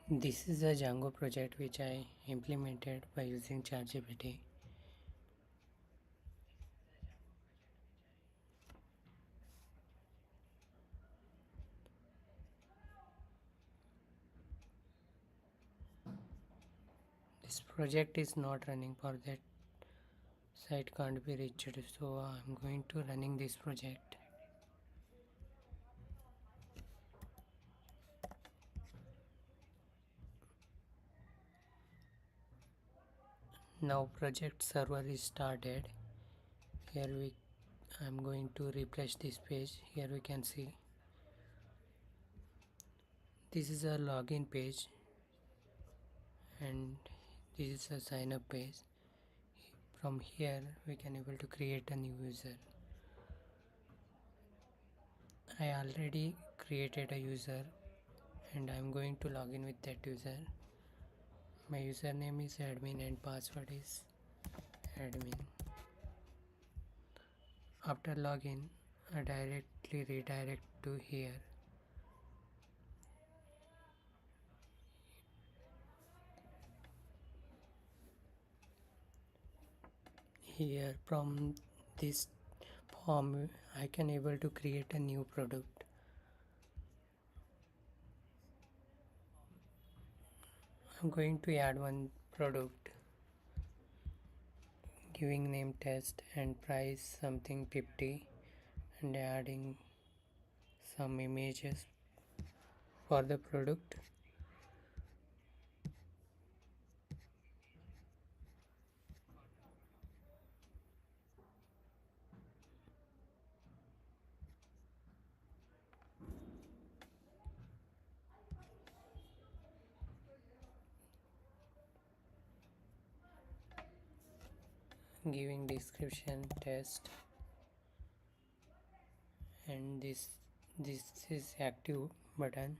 This is a Django project which I implemented by using ChatGPT. This project is not running for that site can't be reached, so I'm going to running this project. Now project server is started. Here I'm going to refresh this page. Here we can see this is a login page and this is a sign up page. From here we can able to create a new user. I already created a user and I'm going to log in with that user. My username is admin and password is admin. After login, I directly redirect to here. Here from this form I can able to create a new product. I'm going to add one product, giving name test and price something 50 and adding some images for the product. Giving description test, and this is active button.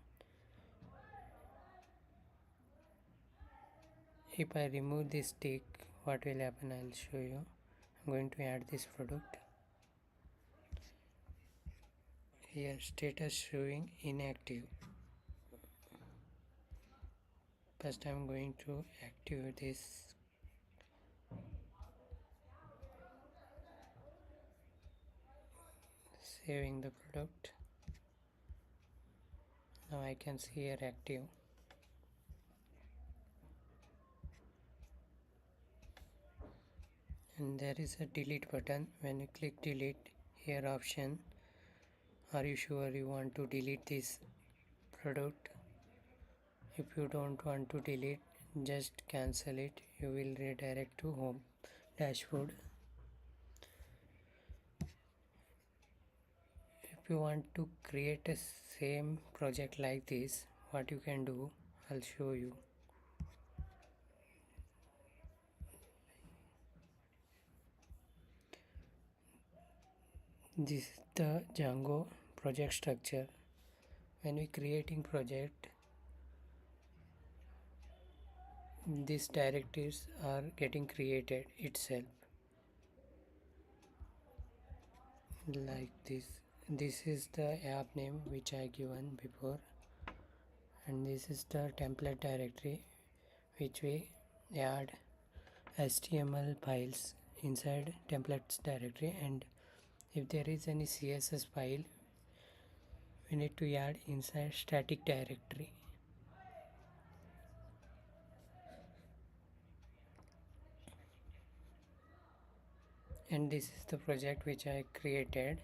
If I remove this tick, what will happen? I'll show you. I'm going to add this product. Here status showing inactive. First I'm going to activate this. Saving the product. Now I can see here active. And there is a delete button. When you click delete, here option, are you sure you want to delete this product? If you don't want to delete, just cancel it. You will redirect to home dashboard. If you want to create a same project like this, what you can do, I'll show you. This is the Django project structure. When we creating project, these directives are getting created itself like this. This is the app name which I given before, and this is the template directory which we add HTML files inside templates directory, and if there is any CSS file we need to add inside static directory. And this is the project which I created.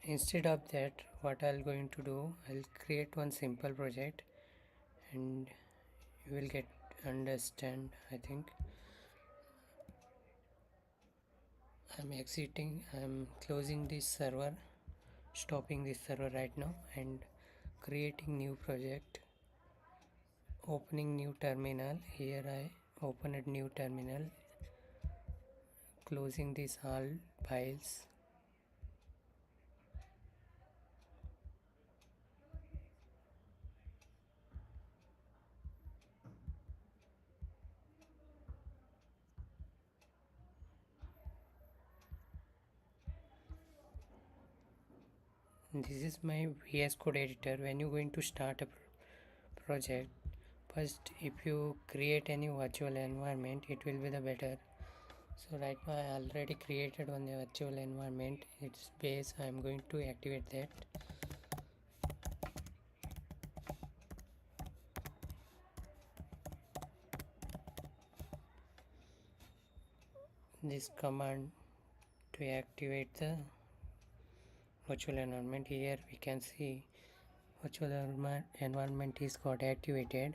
Instead of that, what I'll going to do, I'll create one simple project and you will get understand. I think I'm closing this server, stopping this server right now and creating new project, opening new terminal. Here I open a new terminal, closing these all files. This is my VS Code editor. When you're going to start a project, first if you create any virtual environment, it will be the better. So right now I already created one virtual environment, its base. I am going to activate that. This command to activate the virtual environment, here we can see virtual environment is got activated,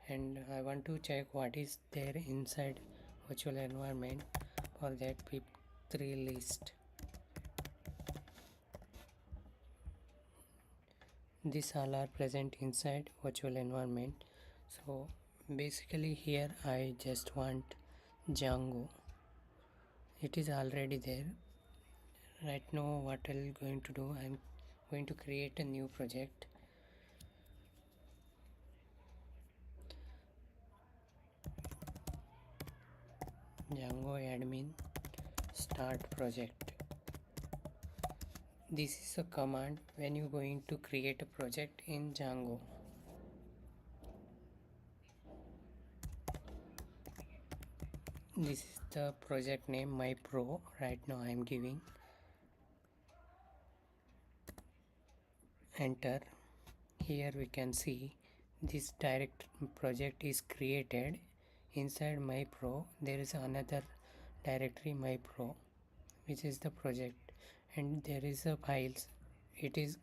and I want to check what is there inside virtual environment. For that, pip3 list. These all are present inside virtual environment. So basically here I just want Django. It is already there. Right now what I'm going to do, I'm going to create a new project. Django admin start project. This is a command when you're going to create a project in Django. This is the project name, my pro. Right now I am giving enter. Here we can see this direct project is created. Inside my pro there is another directory, my pro, which is the project, and there is a files. It is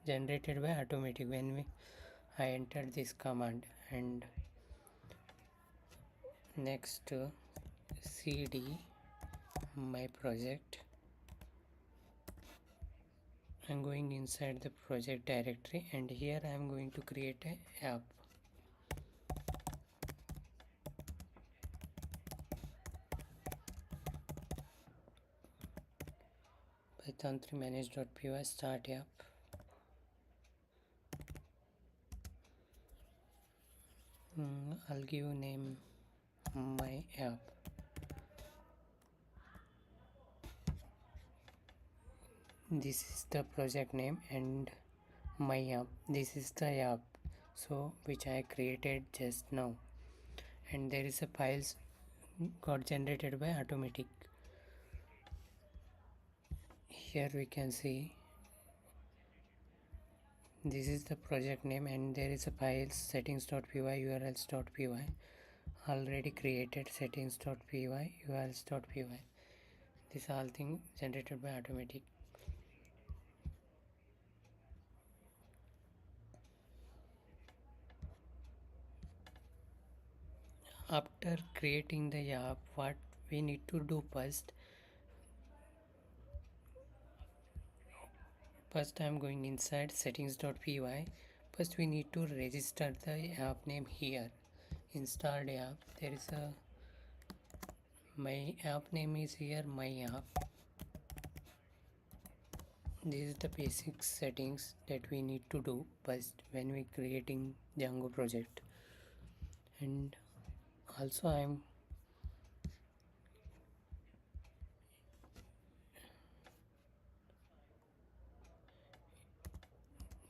generated by automatic when I entered this command. And next cd my project. I'm going inside the project directory, and here I am going to create a app. Python3 manage.py start app. I'll give name my app. This is the project name, and my app, this is the app so which I created just now, and there is a files got generated by automatic. Here we can see this is the project name, and there is a files settings.py urls.py already created. Settings.py urls.py, this all thing generated by automatic. After creating the app, what we need to do first I am going inside settings.py. First we need to register the app name here. Installed app, there is a my app name is here, my app. This is the basic settings that we need to do first when we creating Django project. And also I am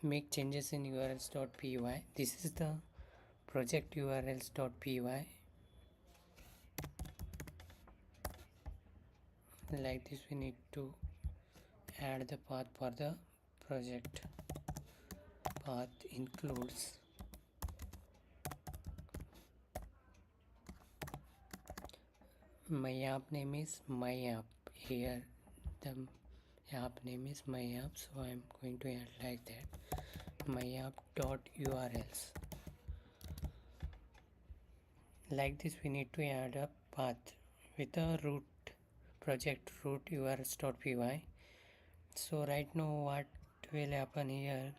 make changes in urls.py. This is the project urls.py. Like this we need to add the path for the project. Path includes my app name is my app. Here the app name is my app, so I'm going to add like that, my app dot urls. Like this we need to add a path with a root project root urls.py. So right now what will happen here,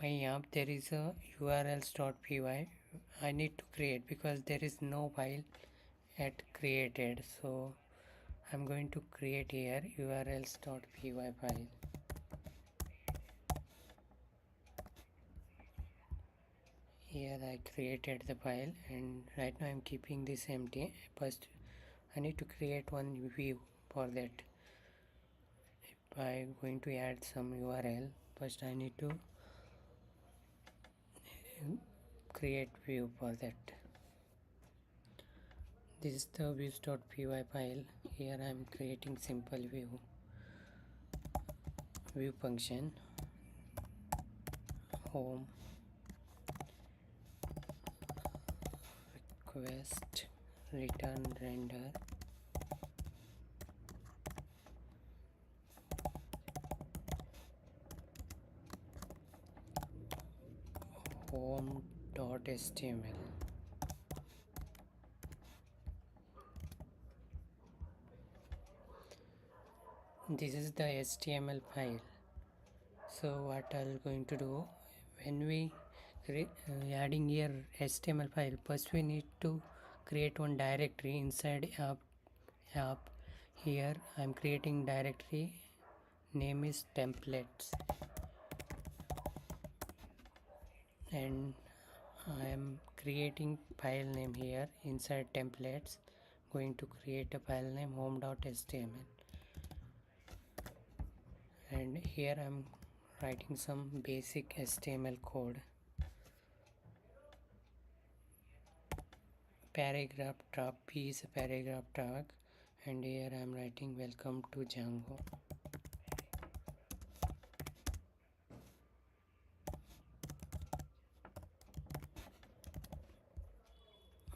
my app there is a urls.py I need to create because there is no file yet created. So I'm going to create here urls.py file. Here I created the file, and right now I'm keeping this empty. First I need to create one view. For that, if I'm going to add some URL, first I need to create view for that. This is the views.py file. Here I am creating simple view function, home, request, return, render, home.html. This is the HTML file. So what I'm going to do, when we adding here HTML file, first we need to create one directory inside app. Here I'm creating directory, name is templates, and I am creating file name here inside templates. Going to create a file name home.html, and here I'm writing some basic HTML code. Paragraph tag, P is a paragraph tag, and here I am writing welcome to Django.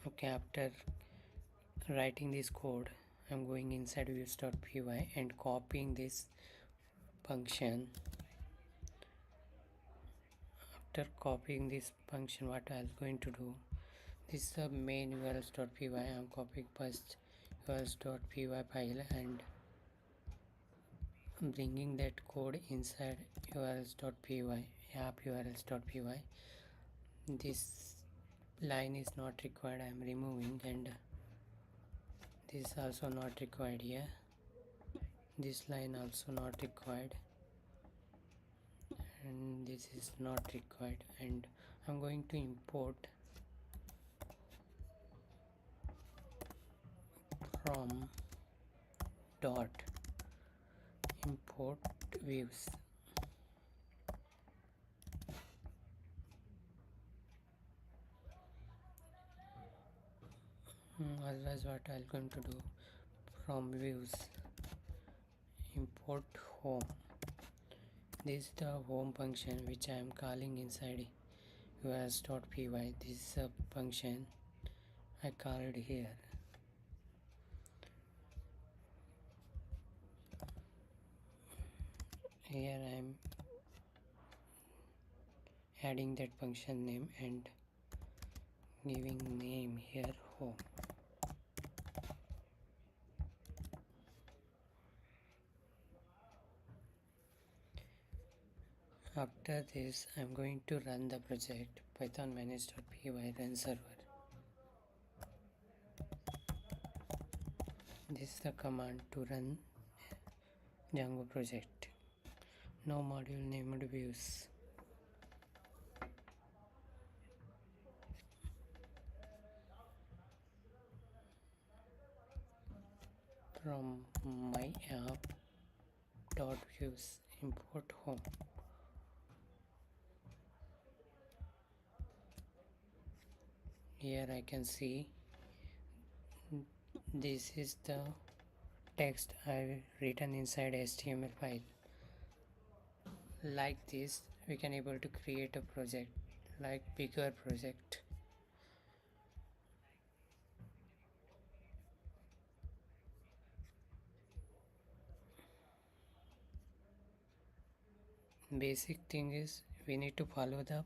Okay, after writing this code, I'm going inside views.py and copying this function. After copying this function, what I'm going to do, this is the main urls.py. I'm copying first urls.py file and bringing that code inside urls.py, app urls.py. This line is not required, I am removing, and this also not required here. This line also not required, and this is not required. And I'm going to import from dot import views. Otherwise what I'm going to do, from views import home. This is the home function which I am calling inside us.py. This is a function I called here. Here I am adding that function name and giving name here home. After this, I'm going to run the project python manage.py run server. This is the command to run Django project. No module named views. From my app dot views import home. Here I can see this is the text I written inside HTML file. Like this, we can able to create a project, like bigger project. Basic thing is we need to follow the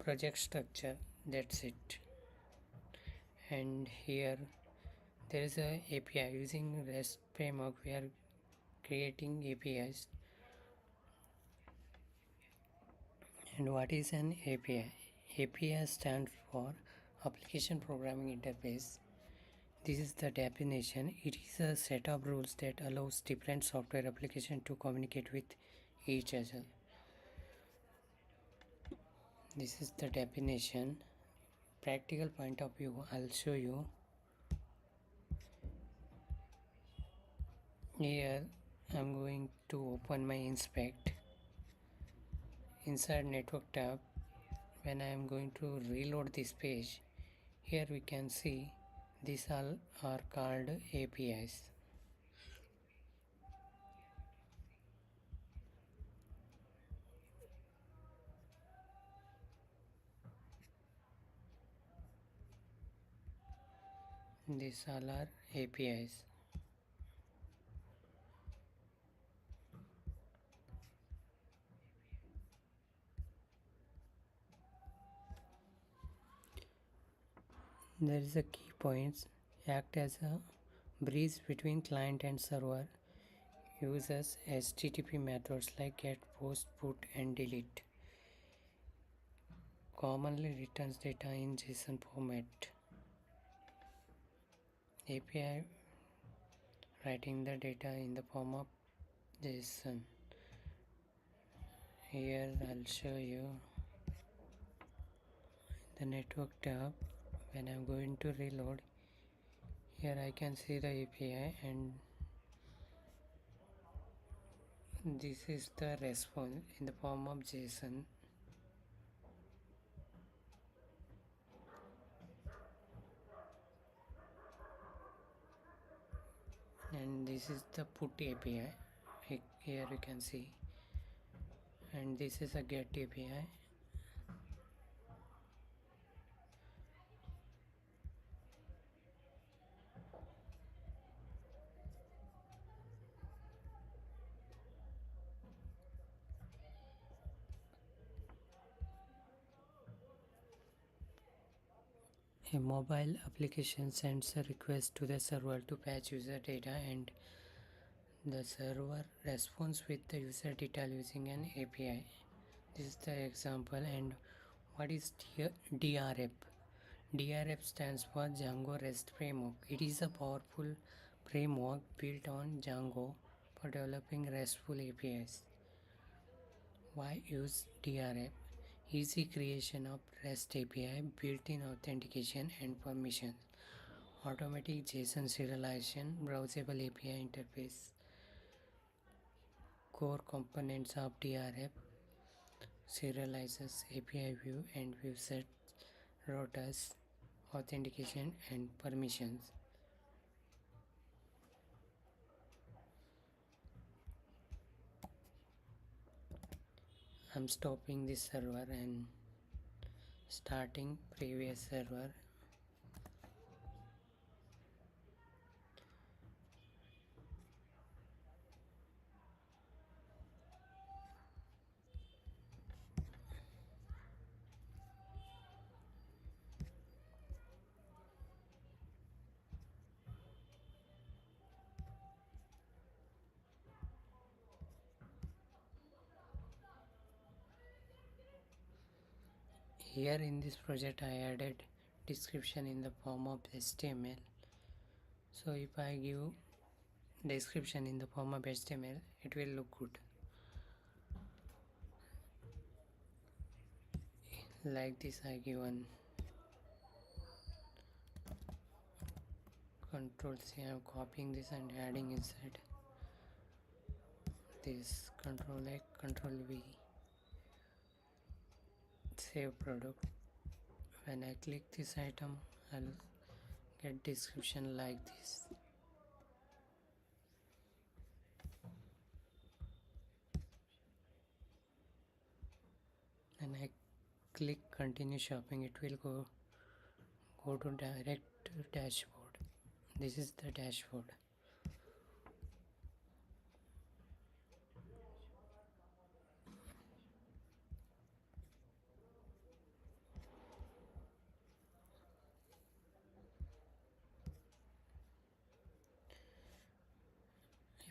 project structure, that's it. And here there is a API. Using REST framework we are creating APIs. And what is an API? API stands for application programming interface. This is the definition. It is a set of rules that allows different software applications to communicate with each other. This is the definition. Practical point of view, I'll show you. Here I'm going to open my inspect. Inside network tab, when I am going to reload this page, here we can see these all are called APIs. These all are APIs. There is a key points act as a bridge between client and server, uses HTTP methods like get, post, put and delete. Commonly returns data in JSON format. API writing the data in the form of JSON. Here I'll show you the network tab. When I'm going to reload, here I can see the API and this is the response in the form of JSON. And this is the put API. Here you can see, and this is a get API. A mobile application sends a request to the server to patch user data and the server responds with the user detail using an API. This is the example. And what is DRF? DRF stands for Django REST Framework. It is a powerful framework built on Django for developing RESTful APIs. Why use DRF? Easy creation of REST API, built-in authentication and permissions, automatic JSON serialization, browsable API interface. Core components of DRF serializes API view and view sets, routers, authentication and permissions. I'm stopping this server and starting previous server. Here in this project I added description in the form of HTML. So if I give description in the form of HTML, it will look good. Like this, I give one Control C. I am copying this and adding inside this. Control A, Control V. Save product. When I click this item, I'll get description like this. And I click continue shopping, it will go to direct dashboard. This is the dashboard.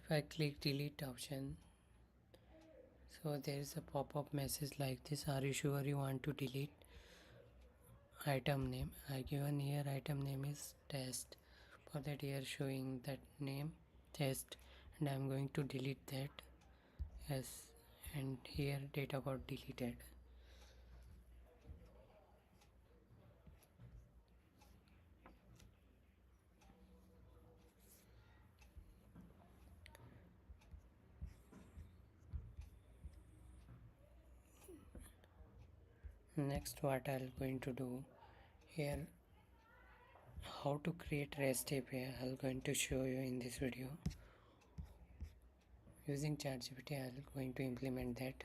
If I click delete option, so there is a pop-up message like this: are you sure you want to delete item name? I given here item name is test. For that, here showing that name test, and I am going to delete that. Yes, and here data got deleted. Next, what I'm going to do here, how to create REST API, I'm going to show you in this video. Using ChatGPT, I'm going to implement that.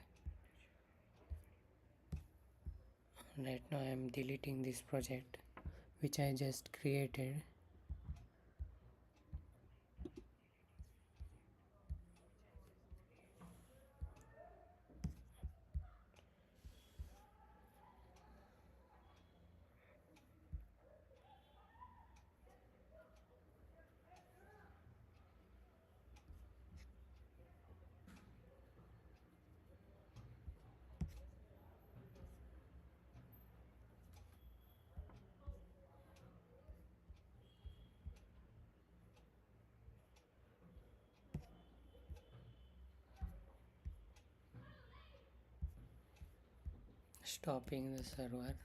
Right now I am deleting this project which I just created. Stopping the server.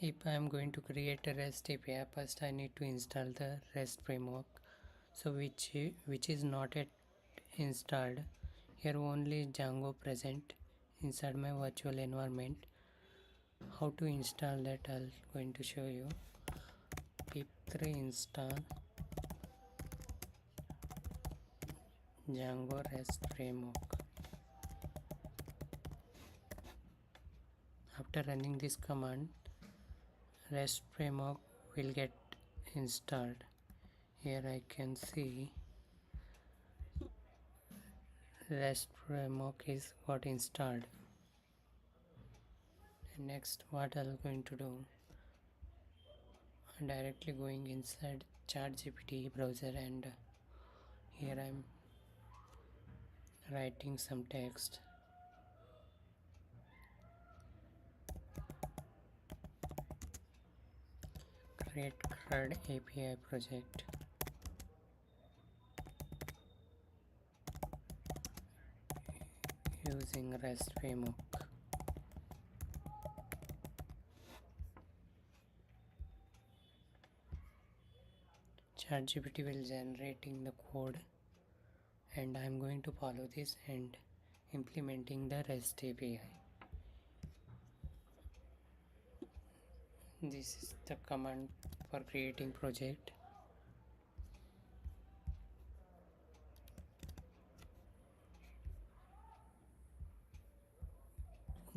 If I am going to create a REST API, first I need to install the REST framework. So which is not yet installed. Here only Django present inside my virtual environment. How to install that I'll going to show you. pip3 install Django REST framework. After running this command, REST framework will get installed. Here I can see REST framework is got installed. And next what I'm going to do, I'm directly going inside ChatGPT browser and here I'm writing some text. Create CRUD API project using REST framework. ChatGPT will generating the code and I'm going to follow this and implementing the REST API. This is the command for creating project.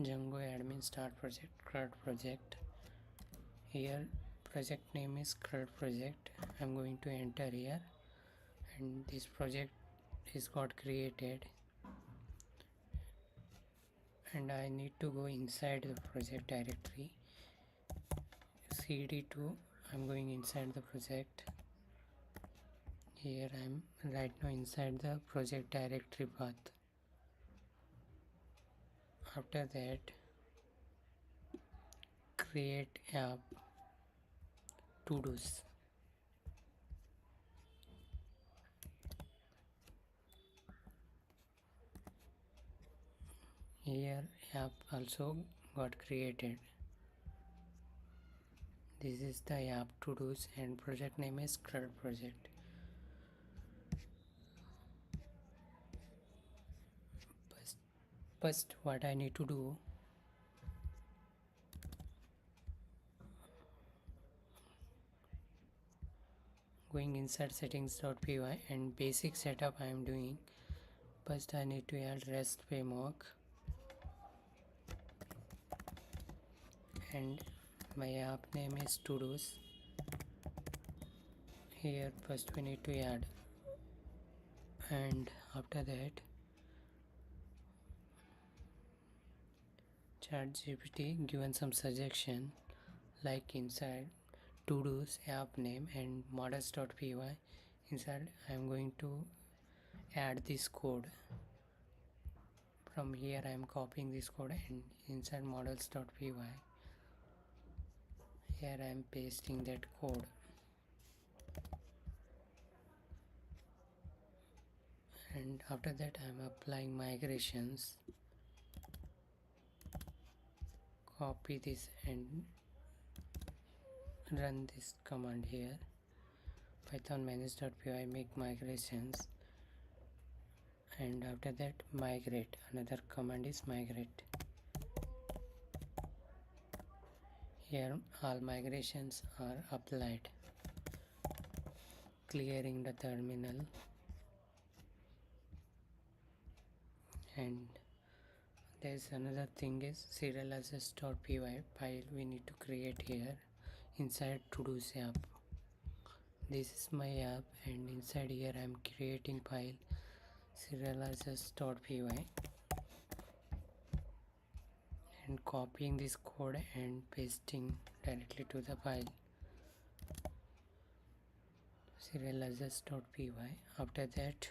Django admin start project CRUD project. Here project name is CRUD project. I'm going to enter here and this project is got created and I need to go inside the project directory. cd2, I'm going inside the project. Here I'm right now inside the project directory path. After that, create app to-dos. Here app also got created. This is the app to-dos and project name is CRUD project. First what I need to do, going inside settings.py and basic setup I am doing. First I need to add REST framework, and my app name is to-dos. Here first we need to add, and after that ChatGPT given some suggestion, like inside to-dos app name and models.py, inside I am going to add this code. From here I am copying this code, and inside models.py here I am pasting that code. And after that I am applying migrations. Copy this and run this command here. Python manage.py make migrations, and after that migrate. Another command is migrate. Here all migrations are applied, clearing the terminal. And there's another thing is serializes.py file we need to create here inside to-dos app. This is my app, and inside here I am creating file serializes.py and copying this code and pasting directly to the file serializes.py. After that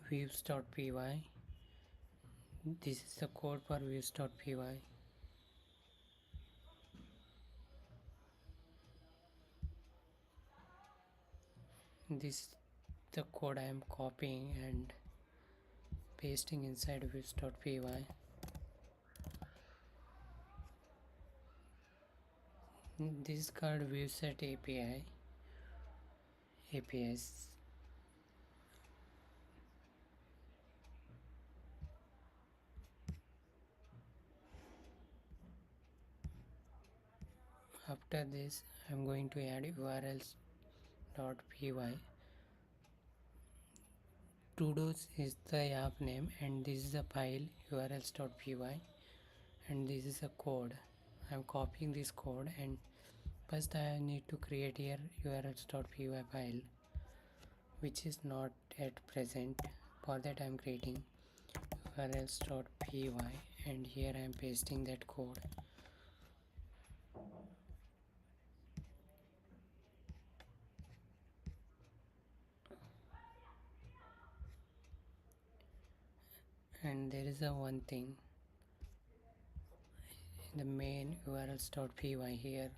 views.py, this is the code for views.py. This is the code I am copying and pasting inside views.py. This is called viewset APIs. After this I am going to add urls.py. To-dos is the app name, and this is the file urls.py, and this is a code. I am copying this code, and first I need to create here urls.py file, which is not at present. For that I am creating urls.py, and here I am pasting that code. And there is a one thing, in the main urls.py here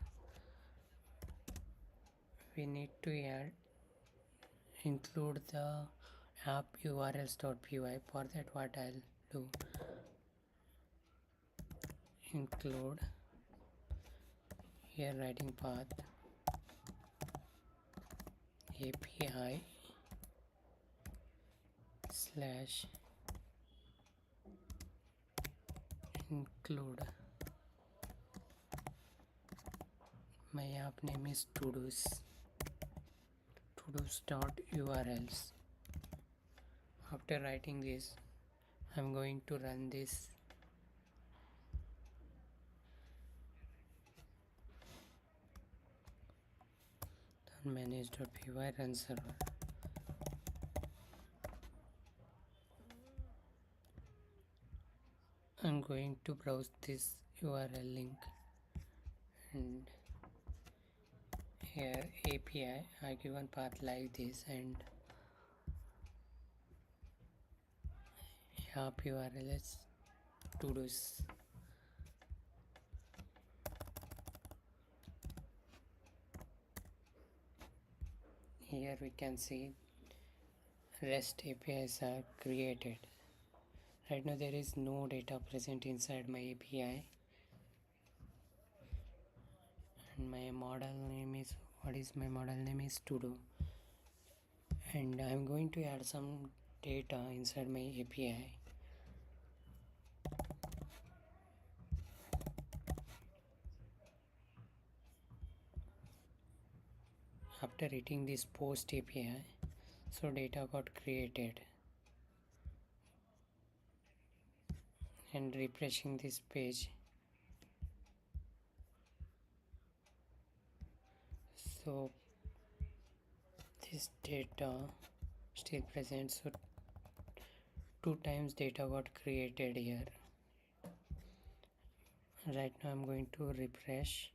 we need to include the app urls.py. For that what I'll do, include here writing path API slash include. My app name is to-dos.urls. After writing this, I'm going to run this. Manage.py run server. I'm going to browse this URL link, and here API I given path like this, and app URL is to-dos. Here we can see REST APIs are created. Right now there is no data present inside my API, and my model name is, what is my model name is to-do, and I'm going to add some data inside my API. after hitting this post API, so data got created, and refreshing this page, so this data still present, so 2 times data got created here. Right now I'm going to refresh.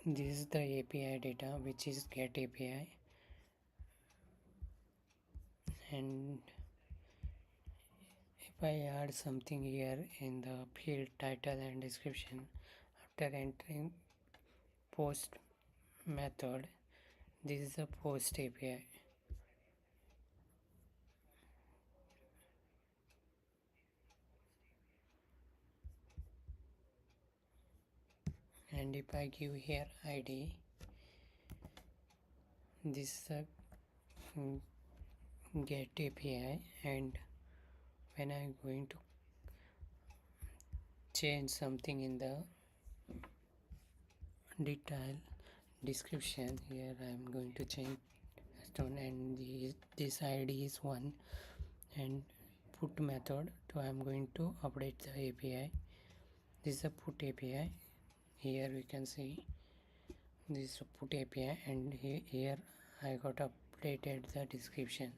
This is the API data, which is get API, and if I add something here in the field title and description after entering post method, this is a post API. And if I give here ID, this is a get API, and when I'm going to change something in the detail description, here I'm going to change stone, and this ID is 1, and put method, so I'm going to update the API. This is a put API. Here we can see this is a put API, and here I got updated the description.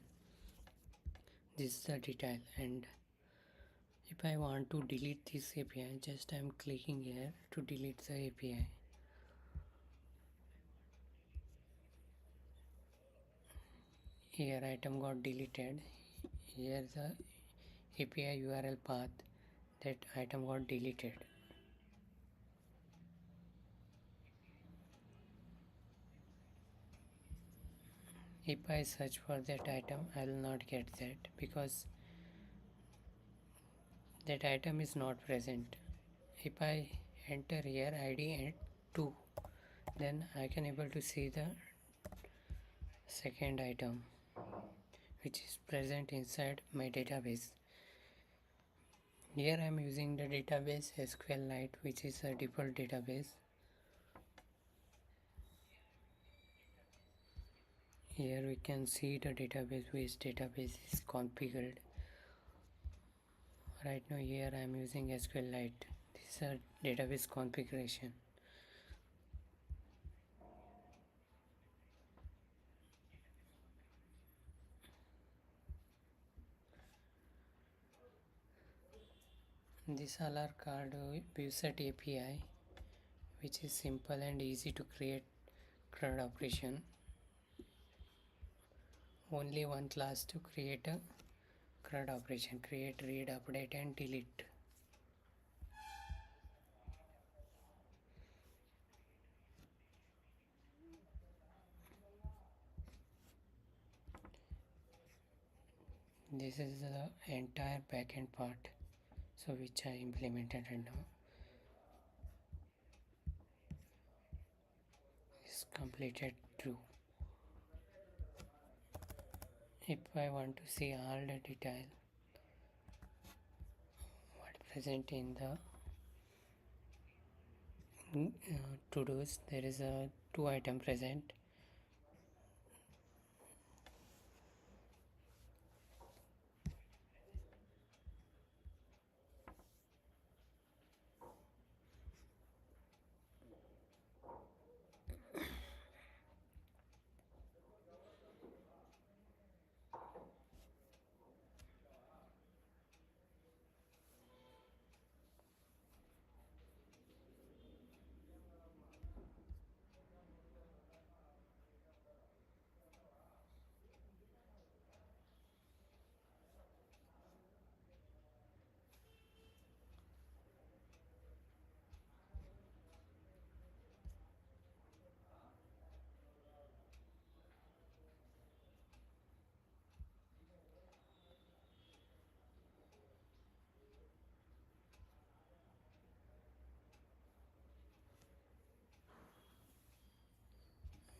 This is the detail, and if I want to delete this API, just I'm clicking here to delete the API. Here item got deleted. Here the API URL path, that item got deleted. If I search for that item, I will not get that because that item is not present. If I enter here ID and 2, then I can able to see the second item which is present inside my database. Here I am using the database SQLite, which is a default database. Here we can see the database, which database is configured. Right now here I am using SQLite. This is a database configuration. This all are called ViewSet API, which is simple and easy to create CRUD operation. Only one class to create a CRUD operation: create, read, update and delete. This is the entire backend part, so which I implemented right now. Is completed true. If I want to see all the detail what present in the to-dos, there is a 2 item present.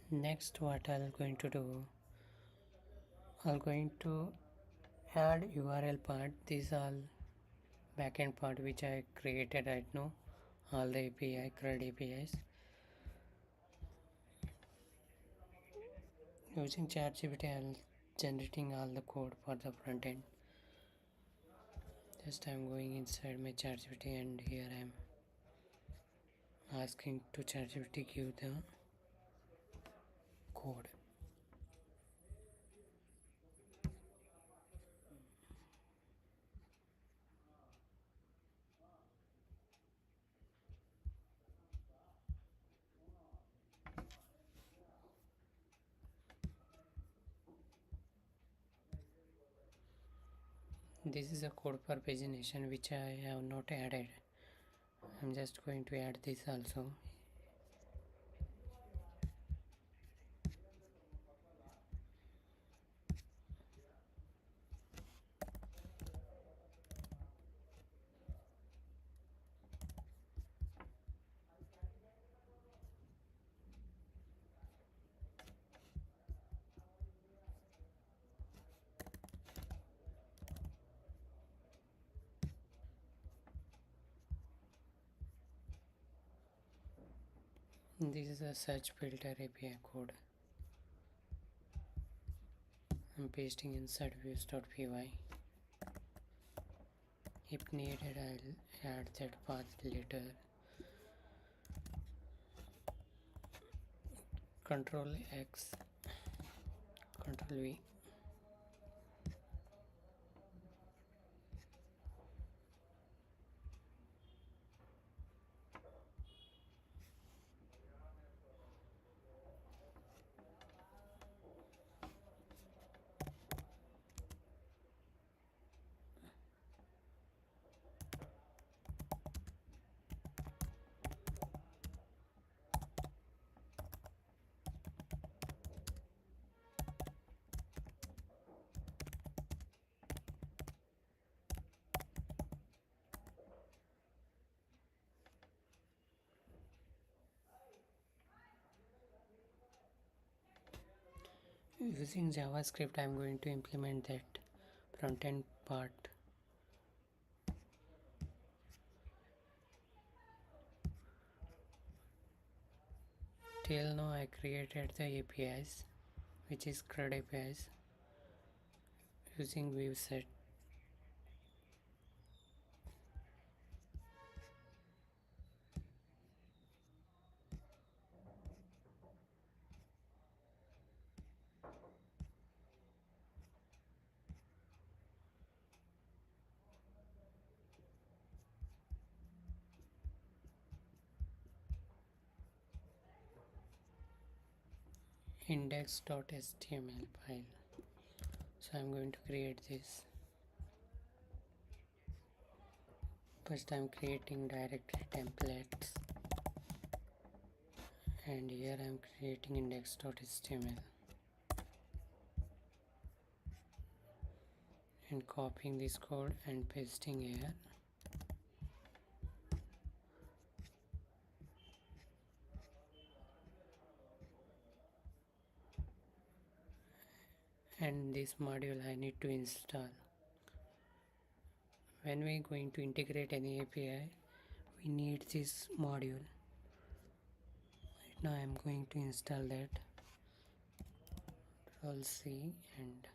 Next, what I'm going to do, I'm going to add URL part. These all backend part which I created right now, all the API CRUD APIs. Using ChatGPT, I'm generating all the code for the front end. Just I'm going inside my ChatGPT and here I'm asking to ChatGPT give the code. This is a code for pagination which I have not added. I'm just going to add this also. This is a search filter API code. I'm pasting inside views.py. If needed, I'll add that path later. Control X, Control V. Using JavaScript, I'm going to implement that front end part. Till now, I created the APIs, which is CRUD APIs, using ViewSet. Index.html file. So I'm going to create this. First I'm creating directory templates, and here I'm creating index.html and copying this code and pasting here. And this module I need to install. When we're going to integrate any API, we need this module. Right now I'm going to install that. Control C and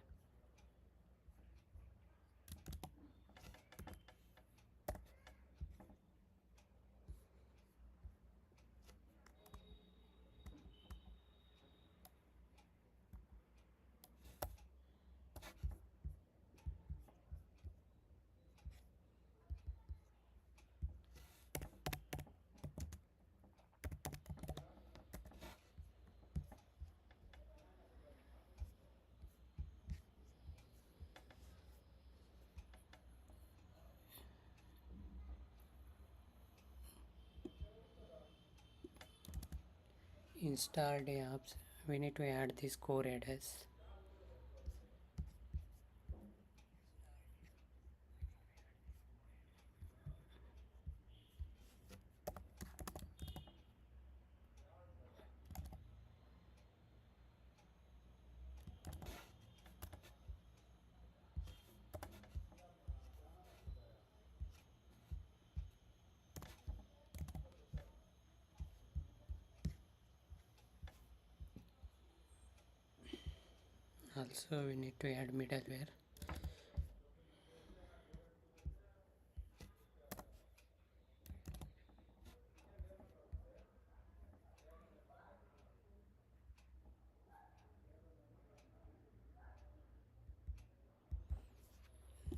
installed apps. We need to add this core address. also we need to add middleware.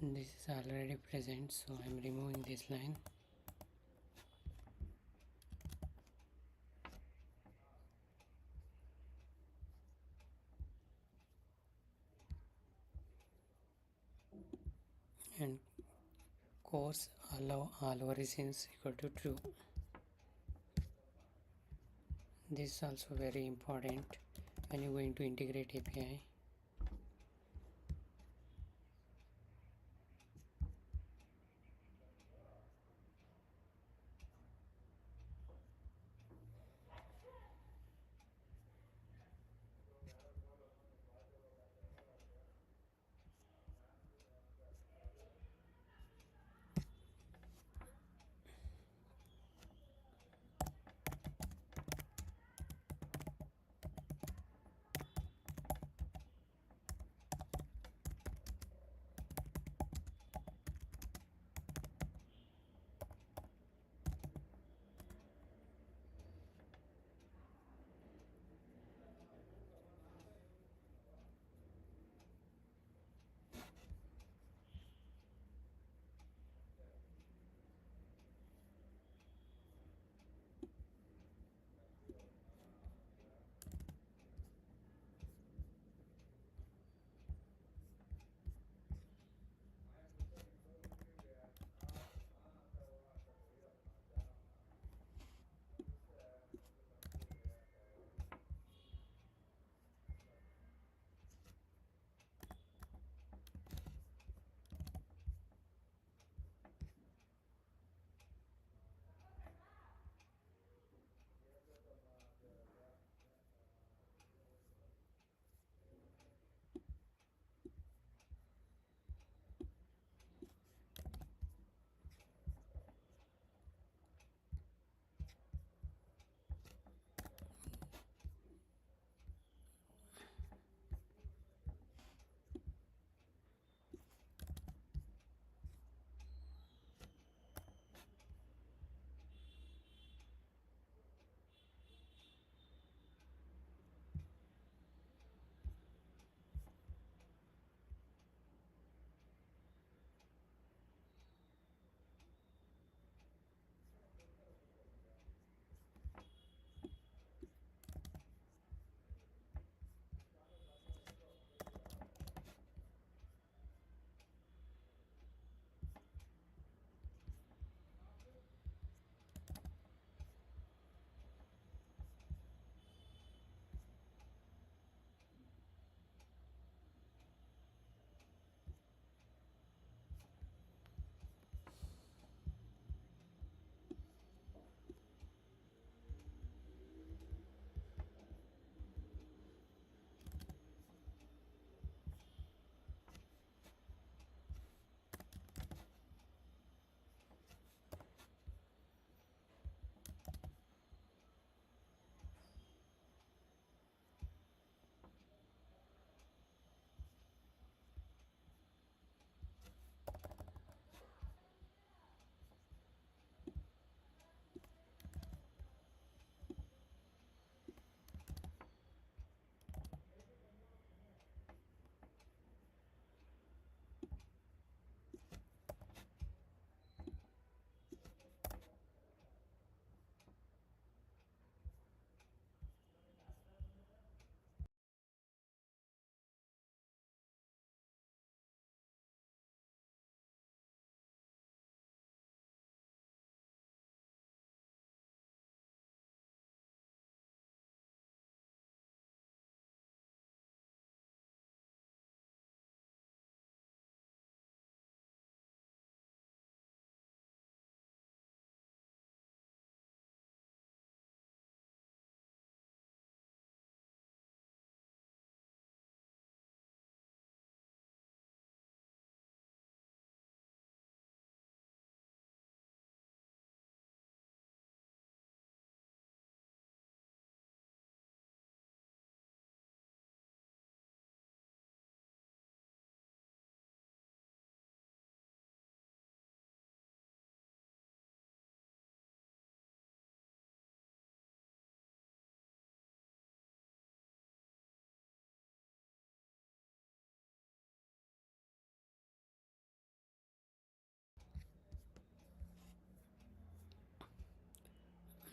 This is already present, so I'm removing this line. And course allow all origins equal to true. This is also very important when you're going to integrate API.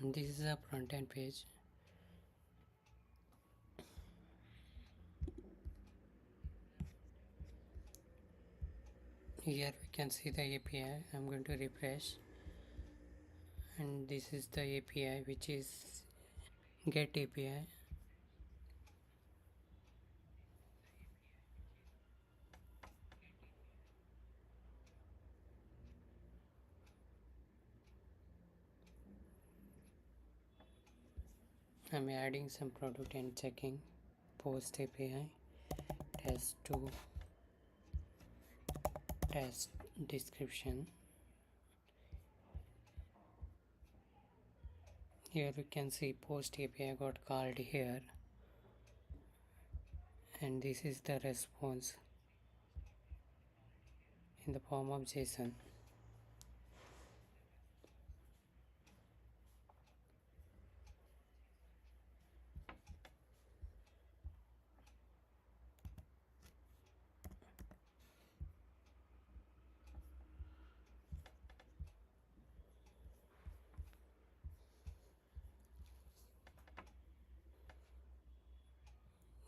This is a front end page. Here we can see the API. I'm going to refresh, and this is the API, which is get API. I'm adding some product and checking post API test to test description. Here we can see post API got called here, and this is the response in the form of JSON.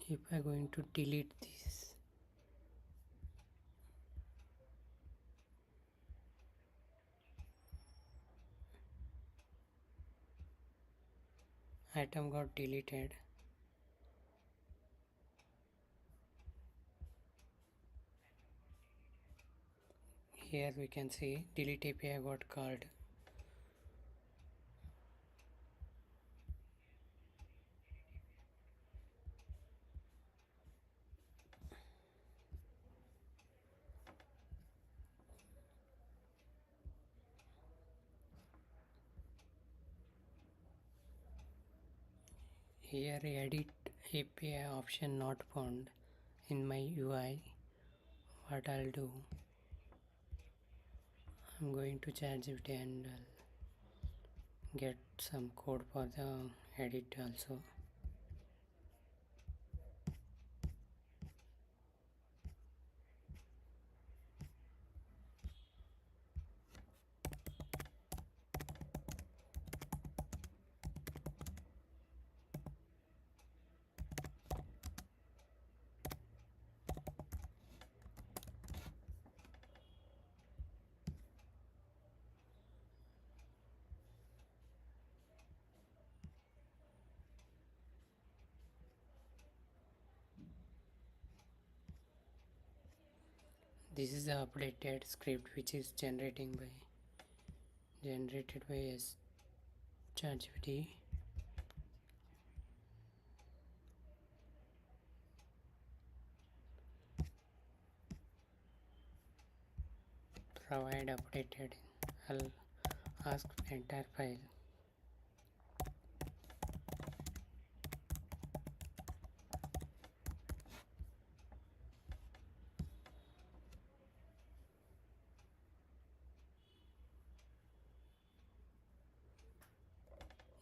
If I'm going to delete this, item got deleted. Here we can see delete API got called. Here edit API option not found in my UI. What I'll do, I'm going to ChatGPT and I'll get some code for the edit also. This is the updated script which is generated by ChatGPT. Provide updated. I'll ask entire file.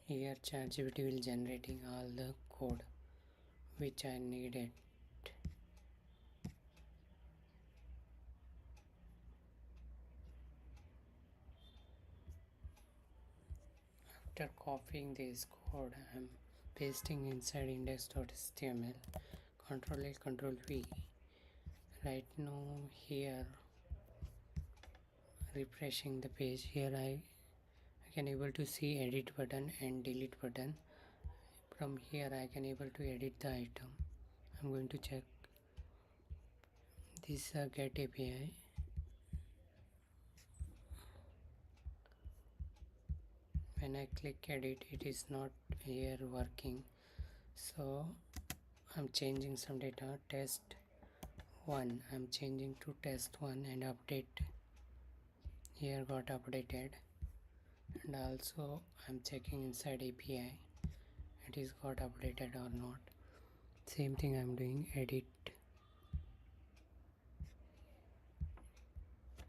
Here ChatGPT will generating all the code which I needed. After copying this code, I am pasting inside index.html. Control A, Control V. Right now here refreshing the page. Here I can able to see edit button and delete button. From here I can able to edit the item. I'm going to check this get API. When I click edit, it is not here working, so I'm changing some data. Test 1, I'm changing to test 1 and update. Here got updated, and also I'm checking inside API it is got updated or not. Same thing I'm doing, edit.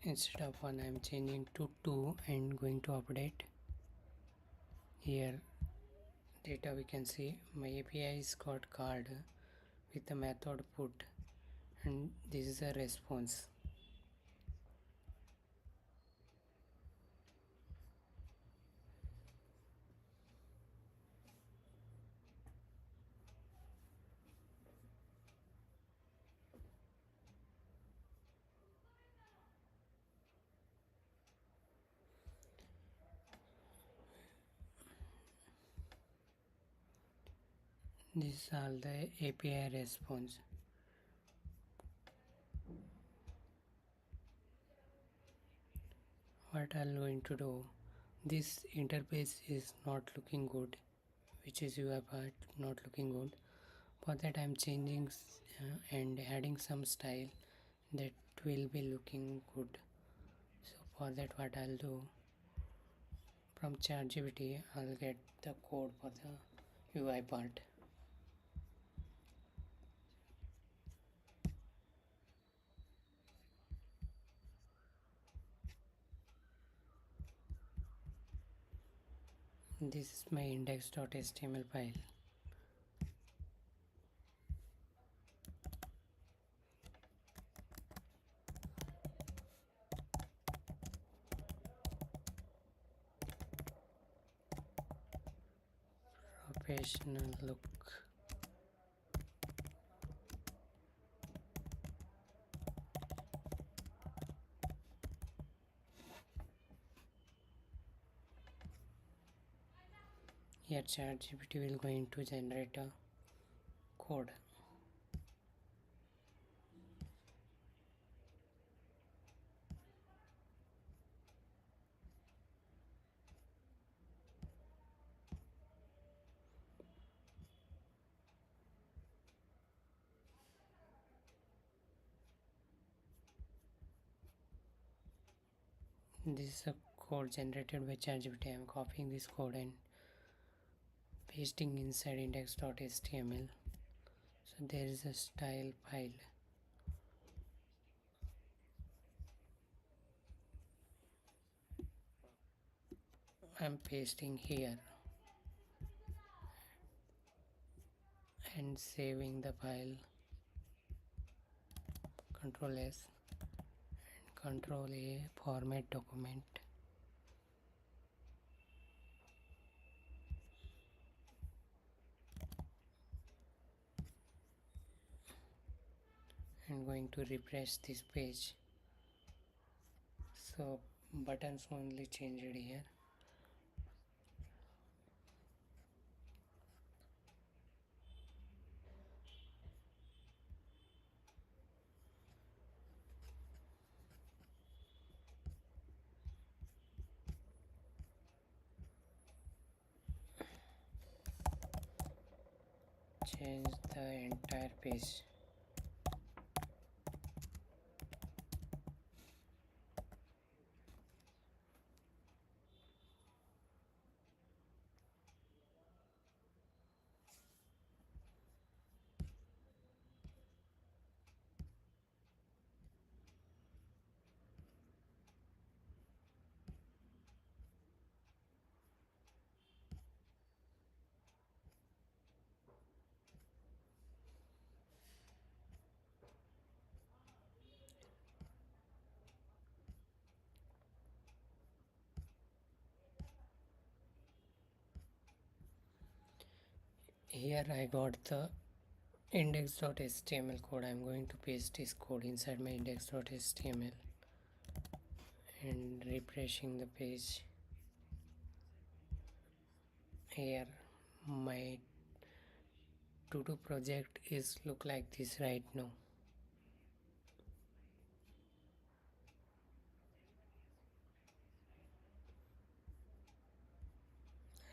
Instead of 1 I'm changing to 2 and going to update. Here data we can see my API is got called with the method put, and this is a response. This is all the API response. What I'm going to do, this interface is not looking good, which is UI part not looking good. For that I'm changing and adding some style that will be looking good. So for that what I'll do, from ChatGPT I'll get the code for the UI part. This is my index.html file. Professional look. Here ChatGPT will going to generate a code. This is a code generated by ChatGPT. I am copying this code and pasting inside index.html. So there is a style file. I am pasting here and saving the file. Control S and Control A, format document. I'm going to refresh this page. So buttons only changed here. Change the entire page. Here I got the index.html code. I'm going to paste this code inside my index.html and refreshing the page. Here my to-do project is look like this right now.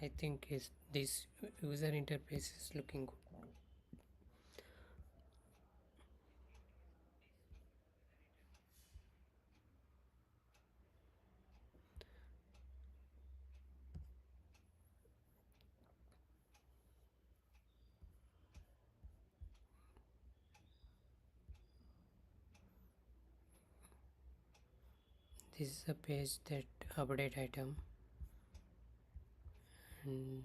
I think this user interface is looking good. This is a page that update item and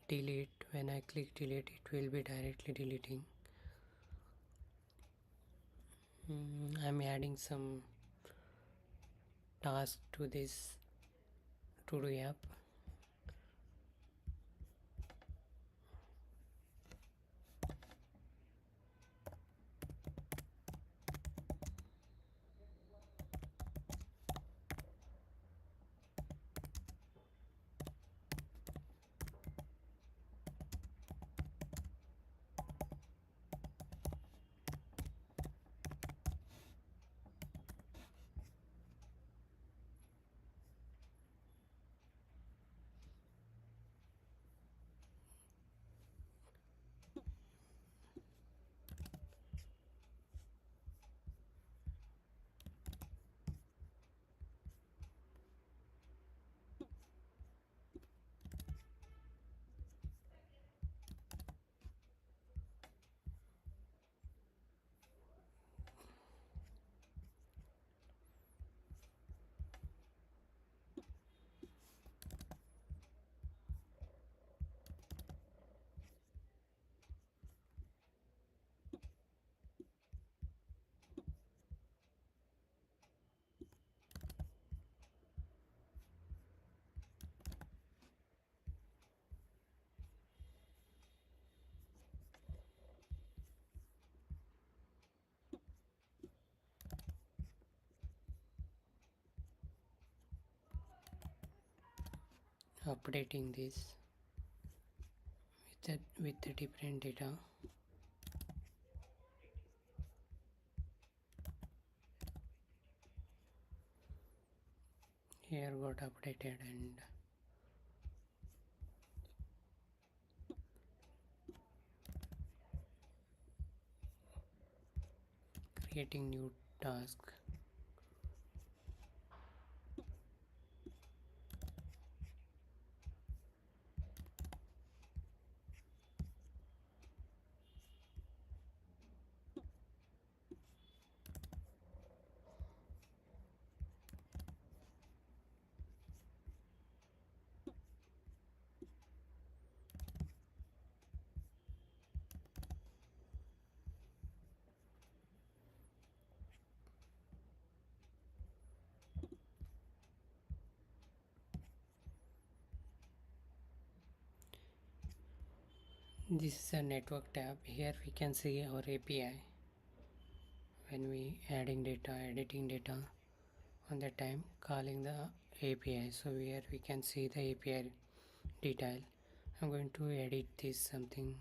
delete. When I click delete, it will be directly deleting. I'm adding some task to this to-do app. updating this with the different data. Here got updated and creating new task. This is a network tab. Here we can see our API when we adding data, editing data, on the time calling the API. So here we can see the API detail. I'm going to edit this something,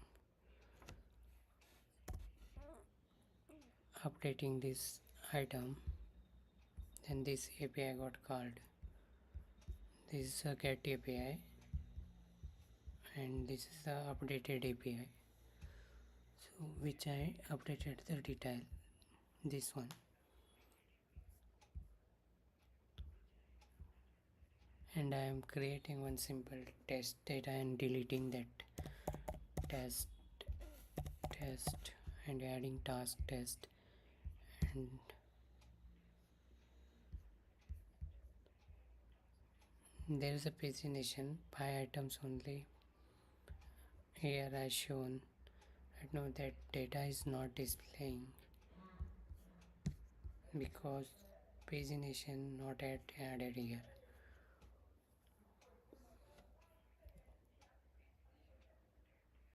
updating this item, then this API got called. This is a get API and this is the updated API, so which I updated the detail, this one. And I am creating one simple test data and deleting that test and adding task test, and there is a pagination 5 items only. Here I shown right now that data is not displaying because pagination not added here.